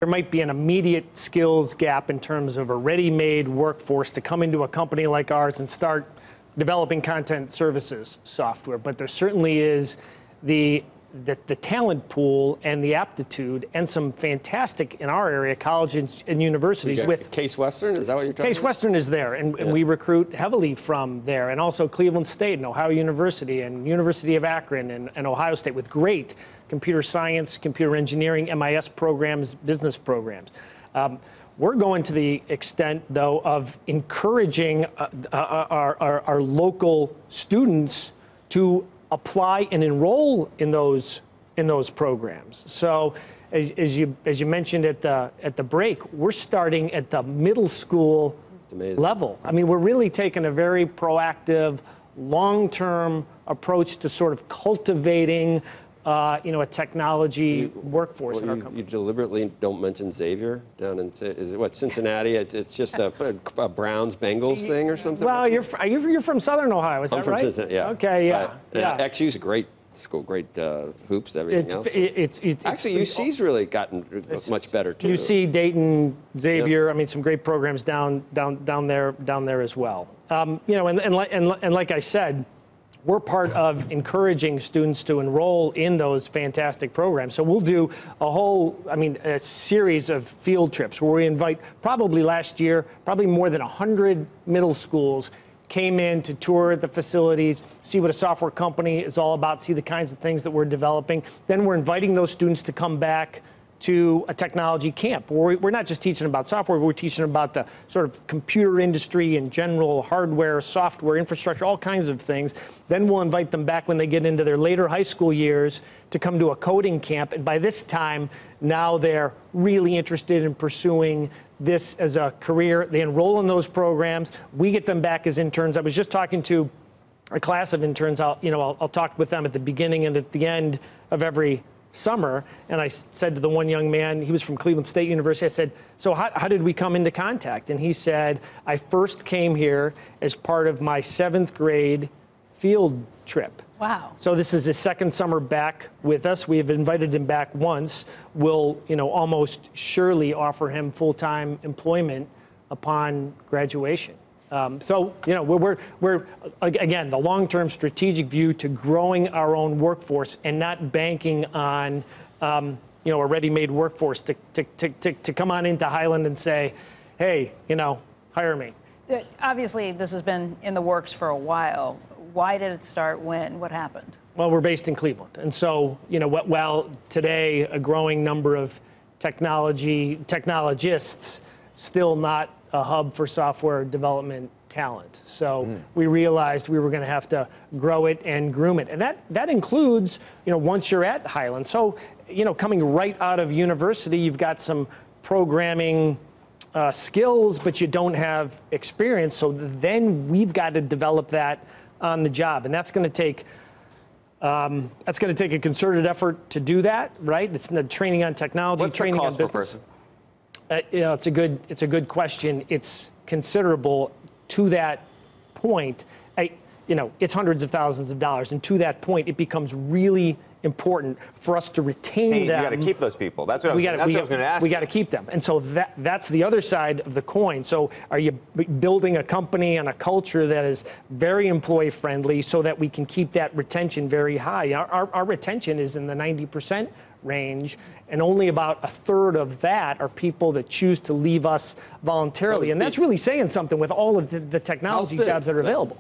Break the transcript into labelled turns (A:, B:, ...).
A: there might be an immediate skills gap in terms of a ready-made workforce to come into a company like ours and start developing content services software. But there certainly is the talent pool and the aptitude and some fantastic, in our area, colleges and universities with
B: Case Western, is that what you're talking about?
A: Case Western is there, and we recruit heavily from there, and also Cleveland State and Ohio University and University of Akron and Ohio State with great computer science, computer engineering, MIS programs, business programs. We're going to the extent, though, of encouraging our local students to apply and enroll in those programs. So, as you mentioned at the break, we're starting at the middle school level. I mean, we're really taking a very proactive, long-term approach to sort of cultivating a technology workforce in our company.
B: You deliberately don't mention Xavier down in, is it what, Cincinnati? It's just a Browns-Bengals thing or something?
A: Well, you're from Southern Ohio, is that right?
B: I'm from Cincinnati, yeah.
A: Okay, yeah.
B: Actually, it's a great school, great hoops, everything else. Actually, UC's really gotten much better, too.
A: UC, Dayton, Xavier, I mean, some great programs down there as well. And like I said, we're part of encouraging students to enroll in those fantastic programs. So we'll do a series of field trips where we invite, probably last year, probably more than 100 middle schools came in to tour the facilities, see what a software company is all about, see the kinds of things that we're developing. Then we're inviting those students to come back to a technology camp. We're not just teaching about software, we're teaching about the sort of computer industry in general, hardware, software, infrastructure, all kinds of things. Then we'll invite them back when they get into their later high school years to come to a coding camp. And by this time, now they're really interested in pursuing this as a career. They enroll in those programs. We get them back as interns. I was just talking to a class of interns. I'll talk with them at the beginning and at the end of every summer, and I said to the one young man, he was from Cleveland State University, I said, so how did we come into contact? And he said, I first came here as part of my 7th grade field trip.
C: Wow.
A: So this is his 2nd summer back with us. We have invited him back once. We'll, almost surely offer him full-time employment upon graduation. We're again, the long-term strategic view to growing our own workforce and not banking on, a ready-made workforce to come on into Hyland and say, hey, hire me.
C: Obviously, this has been in the works for a while. Why did it start? When? What happened?
A: Well, we're based in Cleveland. And so, while today a growing number of technologists, still not a hub for software development talent. So we realized we were going to have to grow it and groom it. And that includes, once you're at Hyland. So, coming right out of university, you've got some programming skills, but you don't have experience. So then we've got to develop that on the job. And that's going to take a concerted effort to do that, right? It's the training on technology,
D: What's
A: training
D: the
A: on
D: cost
A: business.
D: per person?
A: It's a good question. It's considerable. To that point, it's hundreds of thousands of dollars, and to that point, it becomes really important for us to retain them.
D: You got to keep those people. That's what I was going to ask.
A: We got to keep them, and so that's the other side of the coin. So, are you building a company and a culture that is very employee friendly, so that we can keep that retention very high? Our retention is in the 90% range, and only about a third of that are people that choose to leave us voluntarily. And that's really saying something with all of the technology jobs that are available.